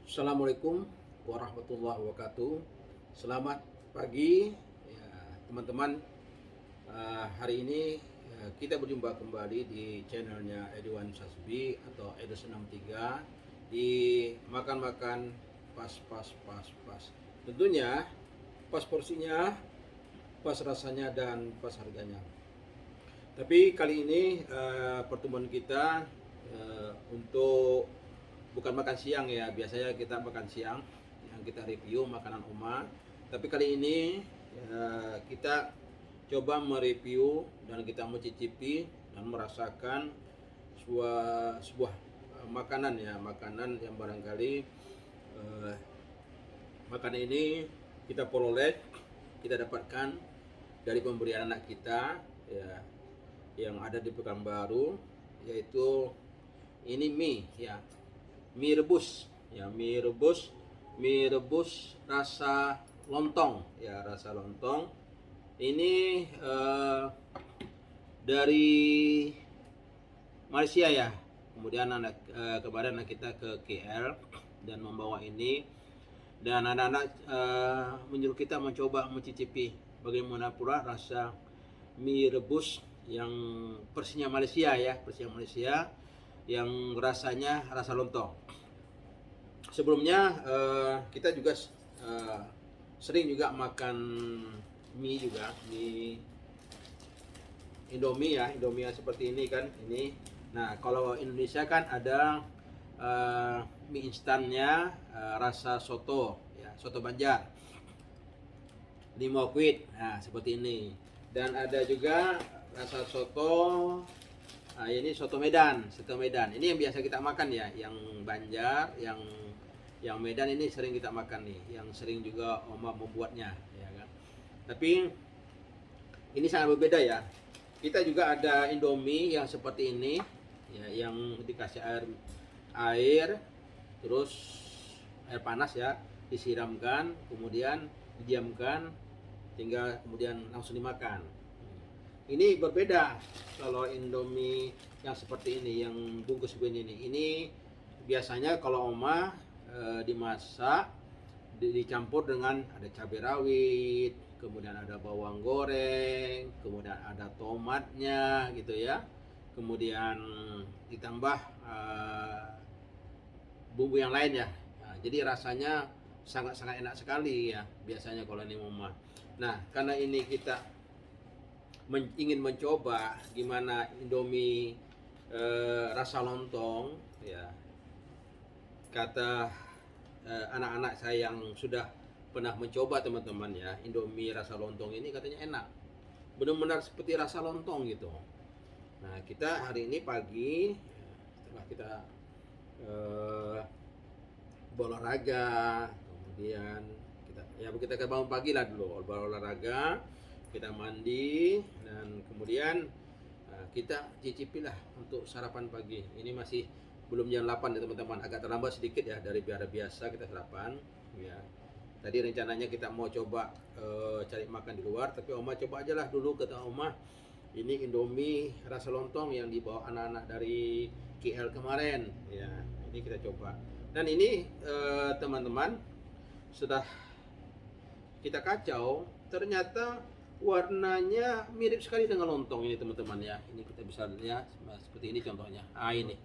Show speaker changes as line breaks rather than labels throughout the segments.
Assalamualaikum warahmatullahi wabarakatuh. Selamat pagi, ya, teman-teman. Hari ini kita berjumpa kembali di channelnya Edwan Sasbi atau Edo93 di makan-makan pas. Tentunya pas porsinya, pas rasanya dan pas harganya. Tapi kali ini pertemuan kita untuk bukan makan siang ya. Biasanya kita makan siang yang kita review makanan Oma. Tapi kali ini kita coba mereview dan kita mencicipi dan merasakan sebuah makanan ya, makanan yang barangkali makanan ini kita peroleh, kita dapatkan dari pemberian anak kita ya, yang ada di Pekanbaru, yaitu ini mie ya, mie rebus ya, mie rebus rasa lontong ya, rasa lontong ini dari Malaysia ya. Kemudian kemarin anak kita ke KL dan membawa ini, dan anak-anak menyuruh kita mencoba mencicipi bagaimana pula rasa mie rebus yang versinya Malaysia ya, versinya Malaysia yang rasanya rasa lontong. Sebelumnya kita juga sering juga makan mie juga, mie Indomie ya, Indomie seperti ini kan ini. Nah, kalau Indonesia kan ada mie instannya rasa soto ya, soto Banjar, limo kuit, nah seperti ini. Dan ada juga rasa soto, ini soto Medan, ini yang biasa kita makan ya, yang Banjar, yang Medan ini sering kita makan nih, yang sering juga Oma membuatnya ya kan. Tapi ini sangat berbeda ya. Kita juga ada Indomie yang seperti ini ya, yang dikasih air terus air panas ya, disiramkan, kemudian didiamkan, tinggal kemudian langsung dimakan. Ini berbeda kalau Indomie yang seperti ini, yang bungkus begini ini biasanya kalau Oma dimasak dicampur dengan ada cabai rawit, kemudian ada bawang goreng, kemudian ada tomatnya gitu ya, kemudian ditambah bumbu yang lain ya. Nah, jadi rasanya sangat enak sekali ya biasanya kalau ini Oma. Nah, karena ini kita ingin mencoba gimana Indomie rasa lontong ya, kata anak-anak saya yang sudah pernah mencoba teman-teman ya, Indomie rasa lontong ini katanya enak, benar-benar seperti rasa lontong gitu. Nah, kita hari ini pagi setelah kita berolahraga, kemudian kita bangun pagi lah dulu, berolahraga, kita mandi, dan kemudian kita cicipilah untuk sarapan pagi. Ini masih belum jam 8 ya teman-teman, agak terlambat sedikit ya dari biasa kita sarapan ya. Tadi rencananya kita mau coba cari makan di luar, tapi Oma coba aja lah dulu, kata Oma, ini Indomie rasa lontong yang dibawa anak-anak dari KL kemarin ya, ini kita coba. Dan ini teman-teman, sudah kita kacau, ternyata warnanya mirip sekali dengan lontong ini teman-teman ya. Ini kita bisa lihat seperti ini contohnya. Ah, ini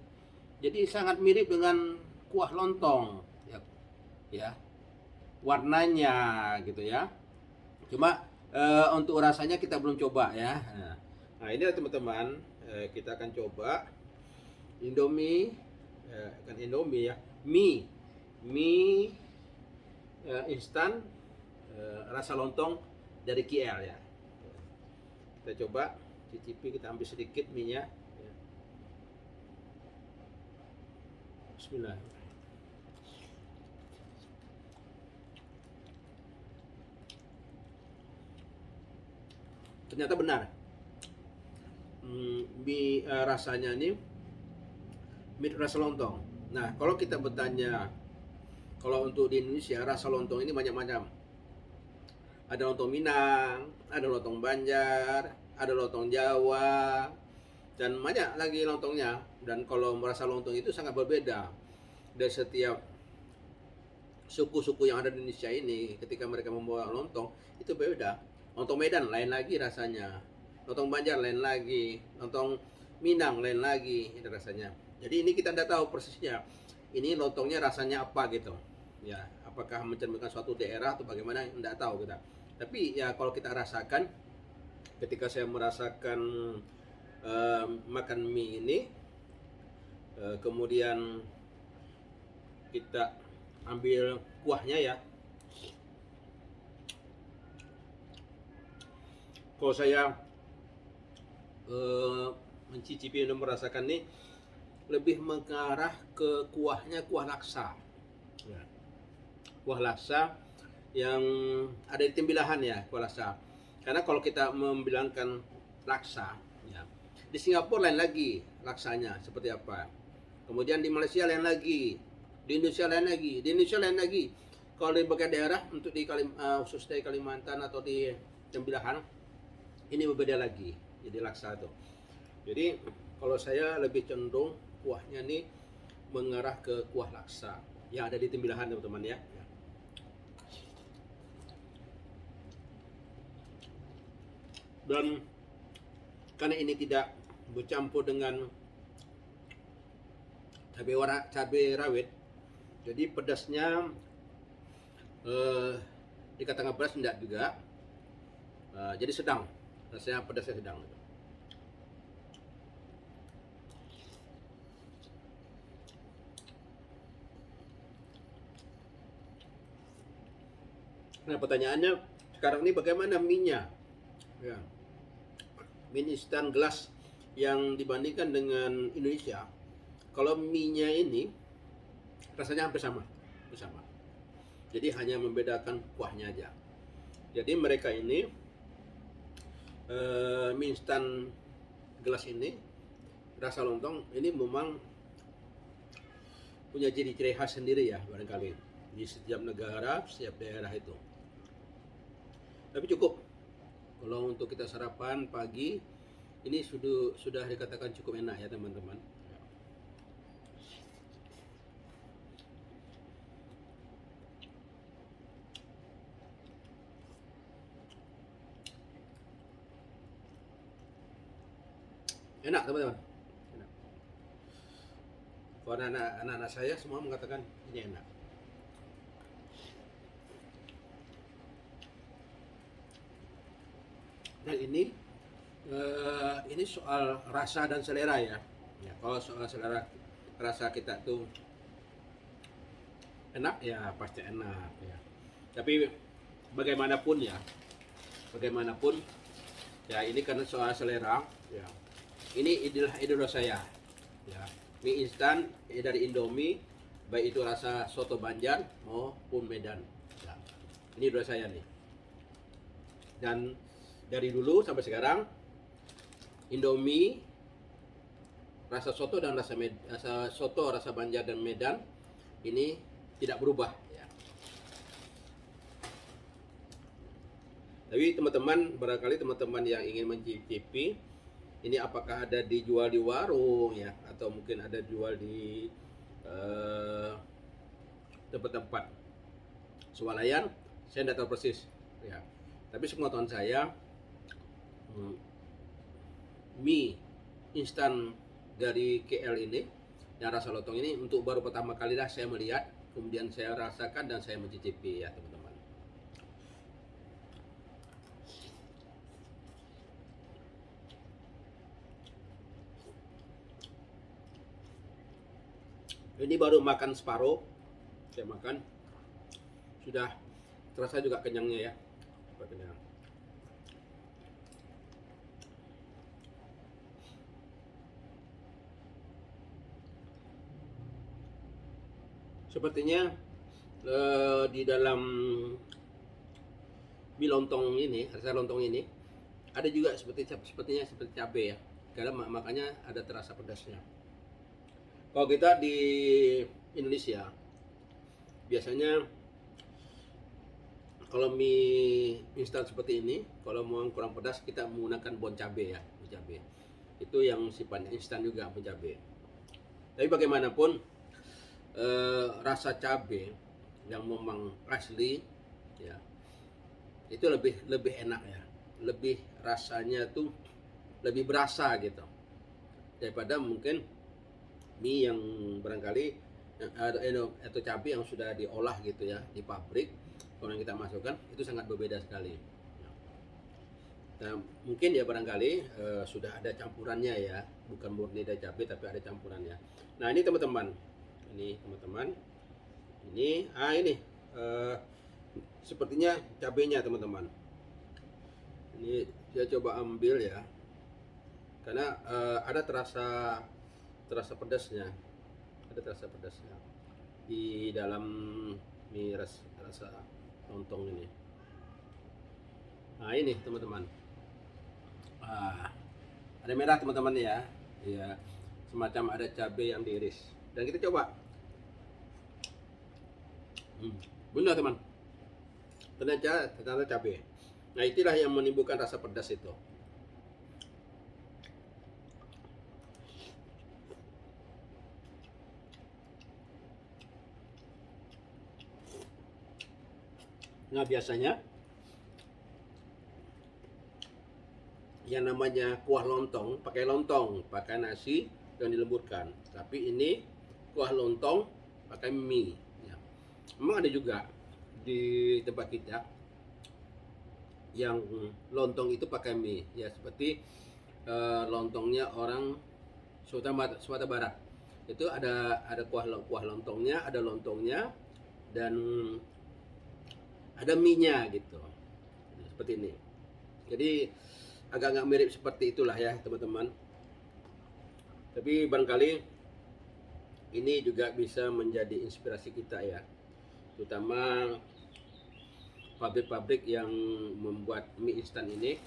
jadi sangat mirip dengan kuah lontong ya, ya warnanya gitu ya. Cuma untuk rasanya kita belum coba ya. Nah ini teman-teman, kita akan coba Indomie, kan Indomie ya, mie instan rasa lontong dari KL ya. Kita coba cicipi, kita ambil sedikit mie-nya ya. Bismillah. Ternyata benar, mie rasanya ini mie rasa lontong. Nah, kalau kita bertanya, kalau untuk di Indonesia rasa lontong ini banyak macam. Ada lontong Minang, ada lontong Banjar, ada lontong Jawa, dan banyak lagi lontongnya. Dan kalau merasa lontong itu sangat berbeda dari setiap suku-suku yang ada di Indonesia ini ketika mereka membawa lontong itu beda. Lontong Medan lain lagi rasanya, lontong Banjar lain lagi, lontong Minang lain lagi itu rasanya. Jadi ini kita tidak tahu persisnya ini lontongnya rasanya apa gitu ya, apakah mencerminkan suatu daerah atau bagaimana, tidak tahu kita. Tapi ya kalau kita rasakan, ketika saya merasakan makan mie ini, kemudian kita ambil kuahnya ya. Kalau saya mencicipi dan merasakan nih, lebih mengarah ke kuahnya, kuah laksa ya. Kuah laksa yang ada di Tembilahan ya, kuah laksa. Karena kalau kita membilangkan laksa ya, di Singapura lain lagi laksanya seperti apa, kemudian di Malaysia lain lagi, di Indonesia lain lagi, di Indonesia lain lagi. Kalau di berbagai daerah, untuk di khusus di Kalimantan atau di Tembilahan ini berbeda lagi jadi laksa itu. Jadi kalau saya lebih cenderung kuahnya nih mengarah ke kuah laksa yang ada di Tembilahan teman-teman ya. Dan karena ini tidak bercampur dengan cabai rawit, jadi pedasnya dikatakan pedas tidak juga, jadi sedang, rasanya pedasnya sedang. Nah pertanyaannya sekarang ini bagaimana mie-nya ya. Mie instan gelas yang dibandingkan dengan Indonesia, kalau mie-nya ini rasanya hampir sama. Jadi hanya membedakan kuahnya aja. Jadi mereka ini mie instan gelas ini, rasa lontong ini memang punya ciri khas sendiri ya barangkali di setiap negara, setiap daerah itu. Tapi cukup kalau untuk kita sarapan pagi ini sudah dikatakan cukup enak ya teman-teman. Enak teman-teman. Enak. Kalau anak-anak saya semua mengatakan ini enak. Dan ini soal rasa dan selera ya. Kalau soal selera, rasa kita tuh enak ya pasti enak ya. Tapi bagaimanapun ya ini karena soal selera ya. Ini idola saya ya. Mie instan dari Indomie, baik itu rasa soto Banjar maupun Medan ya. Ini idola saya nih. Dan dari dulu sampai sekarang Indomie, rasa soto dan rasa Banjar dan Medan ini tidak berubah ya. Tapi teman-teman, barangkali teman-teman yang ingin mencicipi ini apakah ada dijual di warung ya, atau mungkin ada dijual di tempat-tempat swalayan, saya tidak tahu persis ya. Tapi sepengetahuan saya, mie instan dari KL ini yang rasa lontong ini untuk baru pertama kali lah saya melihat, kemudian saya rasakan dan saya mencicipi ya teman-teman. Ini baru makan separuh, saya makan sudah terasa juga kenyangnya ya. Kenyang. Sepertinya di dalam mie lontong ini, rasa lontong ini ada juga sepertinya seperti cabai ya, karena makanya ada terasa pedasnya. Kalau kita di Indonesia biasanya kalau mie instan seperti ini, kalau mau kurang pedas kita menggunakan bon cabai ya, bon cabai. Itu yang sifatnya instan juga, bon cabai. Tapi bagaimanapun rasa cabai yang memang asli ya, itu lebih lebih enak ya, lebih rasanya tuh lebih berasa gitu daripada mungkin mie yang barangkali yang ada atau cabai yang sudah diolah gitu ya di pabrik, kemudian kita masukkan, itu sangat berbeda sekali. Nah, mungkin ya barangkali sudah ada campurannya ya, bukan murni dari cabai tapi ada campurannya. Nah ini teman-teman, ini eh, sepertinya cabainya teman-teman. Ini saya coba ambil ya, karena ada terasa pedasnya, di dalam mie rasa lontong ini. Nah ini teman-teman, ada merah teman-teman ya, ya semacam ada cabai yang diiris. Dan kita coba, benar teman, ternyata cabai. Nah itulah yang menimbulkan rasa pedas itu. Nah biasanya yang namanya kuah lontong pakai nasi yang dilemburkan, tapi ini kuah lontong pakai mie ya. Memang ada juga di tempat kita yang lontong itu pakai mie ya, seperti lontongnya orang Sumatera Barat. Itu ada kuah lontongnya, ada lontongnya, dan ada mie-nya gitu. Seperti ini. Jadi agak-agak mirip seperti itulah ya teman-teman. Tapi barangkali ini juga bisa menjadi inspirasi kita ya, terutama pabrik-pabrik yang membuat mie instan ini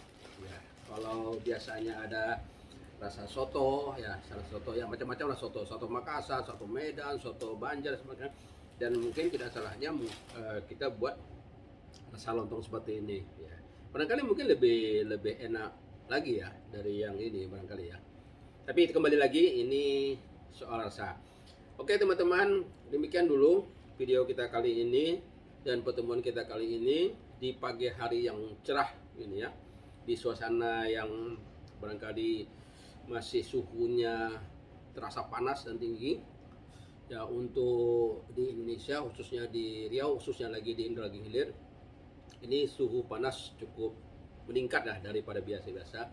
ya. Kalau biasanya ada rasa soto ya, soto yang macam-macam lah, soto Makassar, soto Medan, soto Banjar sebagainya, dan mungkin tidak salahnya kita buat rasa lontong seperti ini ya. Barangkali mungkin lebih enak lagi ya dari yang ini barangkali ya. Tapi kembali lagi, ini soal rasa. Oke teman-teman, demikian dulu video kita kali ini dan pertemuan kita kali ini di pagi hari yang cerah ini ya, di suasana yang barangkali masih suhunya terasa panas dan tinggi ya, untuk di Indonesia, khususnya di Riau, khususnya lagi di Indragiri Hilir, ini suhu panas cukup meningkat lah daripada biasa-biasa,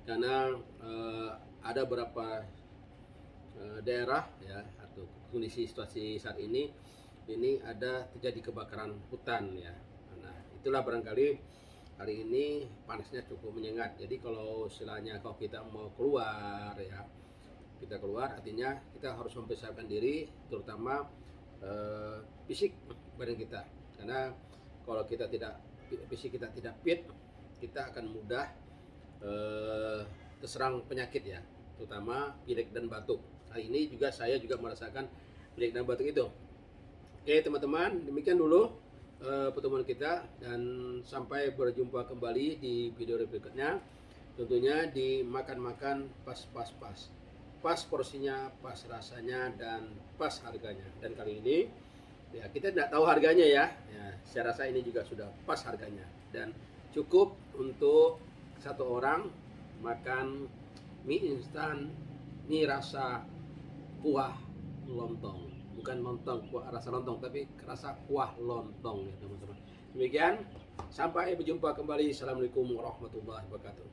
karena ada beberapa daerah ya, atau kondisi situasi saat ini ada terjadi kebakaran hutan ya. Nah itulah barangkali hari ini panasnya cukup menyengat. Jadi kalau istilahnya kalau kita mau keluar ya, kita keluar artinya kita harus mempersiapkan diri, terutama fisik badan kita, karena kalau fisik kita tidak fit, kita akan mudah terserang penyakit ya, terutama pilek dan batuk. Hari ini saya juga merasakan pilek dan batuk itu. Oke teman-teman, demikian dulu pertemuan kita, dan sampai berjumpa kembali di video berikutnya. Tentunya dimakan pas porsinya, pas rasanya, dan pas harganya. Dan kali ini ya kita tidak tahu harganya ya, saya rasa ini juga sudah pas harganya dan cukup untuk satu orang makan mie instan, mie rasa kuah lontong, bukan lontong kuah rasa lontong, tapi rasa kuah lontong ya teman-teman. Demikian, sampai berjumpa kembali. Assalamualaikum warahmatullahi wabarakatuh.